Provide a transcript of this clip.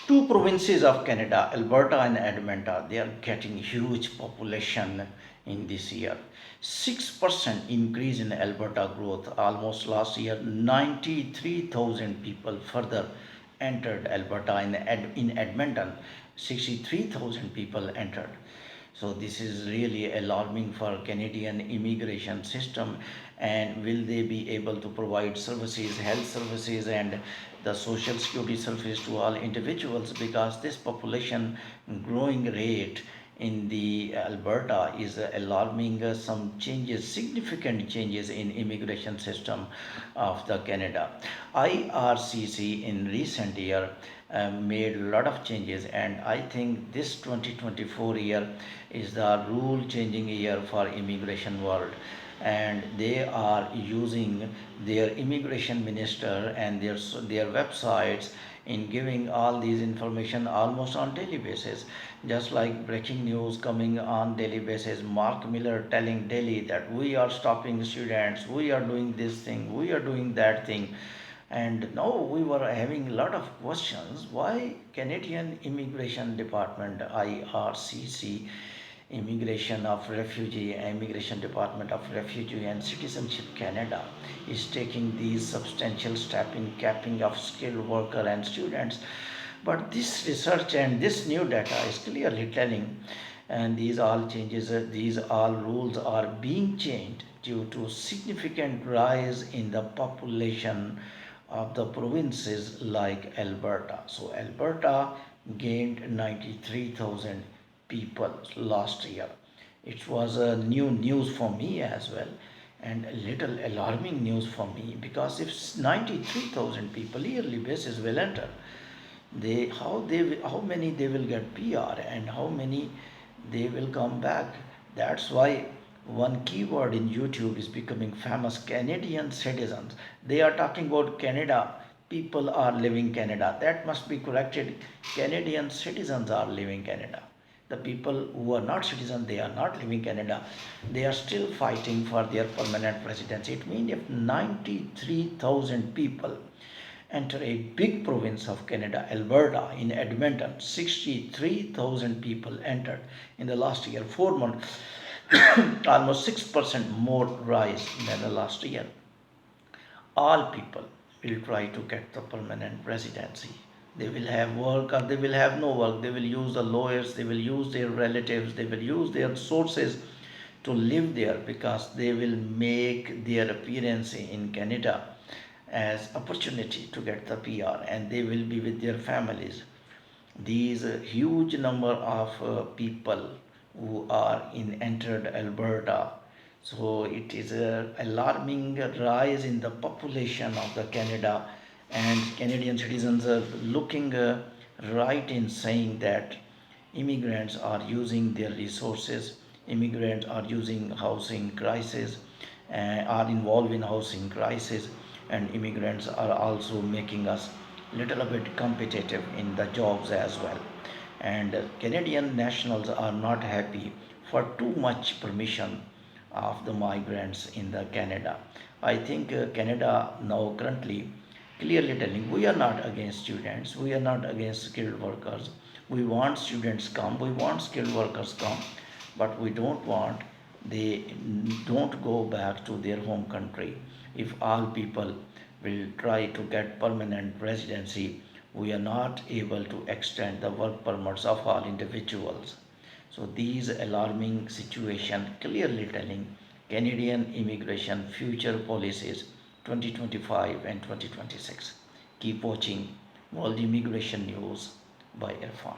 Two provinces of Canada, Alberta and Edmonton, they are getting huge population in this year. 6% increase in Alberta growth. Almost last year, 93,000 people further entered Alberta. In Edmonton, 63,000 people entered. So this is really alarming for Canadian immigration system. And will they be able to provide services, health services and the social security service to all individuals, because this population growing rate in the Alberta is alarming. Some changes, significant changes in immigration system of the Canada. IRCC in recent year made a lot of changes, and I think this 2024 year is the rule changing year for immigration world. And they are using their immigration minister and their websites in giving all these information almost on daily basis, just like breaking news coming on daily basis. Mark Miller telling daily that we are stopping students, we are doing this thing, we are doing that thing. And now we were having a lot of questions why Canadian Immigration Department, IRCC, Immigration Department of Refugee and Citizenship Canada, is taking these substantial steps in capping of skilled worker and students. But this research and this new data is clearly telling, and these all changes, these all rules are being changed due to significant rise in the population of the provinces like Alberta. So Alberta gained 93,000 people last year. It was a new news for me as well, and a little alarming news for me, because if 93,000 people yearly basis will enter, how many they will get PR and how many they will come back. That's why one keyword in YouTube is becoming famous: Canadian citizens. They are talking about Canada. People are living Canada. That must be corrected. Canadian citizens are living Canada. The people who are not citizens, they are not living Canada. They are still fighting for their permanent residency. It means if 93,000 people enter a big province of Canada, Alberta, in Edmonton, 63,000 people entered in the last year, 4 months, almost 6% more rise than the last year. All people will try to get the permanent residency. They will have work or they will have no work. They will use the lawyers, they will use their relatives, they will use their sources to live there, because they will make their appearance in Canada as opportunity to get the PR, and they will be with their families. These huge number of people who are in entered Alberta. So it is a alarming rise in the population of the Canada, and Canadian citizens are looking right in saying that immigrants are using their resources, immigrants are using housing crisis, are involved in housing crisis, and immigrants are also making us little bit competitive in the jobs as well. And Canadian nationals are not happy for too much permission of the migrants in the Canada. I think Canada now currently clearly telling, we are not against students, we are not against skilled workers. We want students come, we want skilled workers come, but we don't want they don't go back to their home country. If all people will try to get permanent residency, we are not able to extend the work permits of all individuals. So these alarming situation clearly telling Canadian immigration future policies 2025 and 2026. Keep watching World Immigration News by Irfan.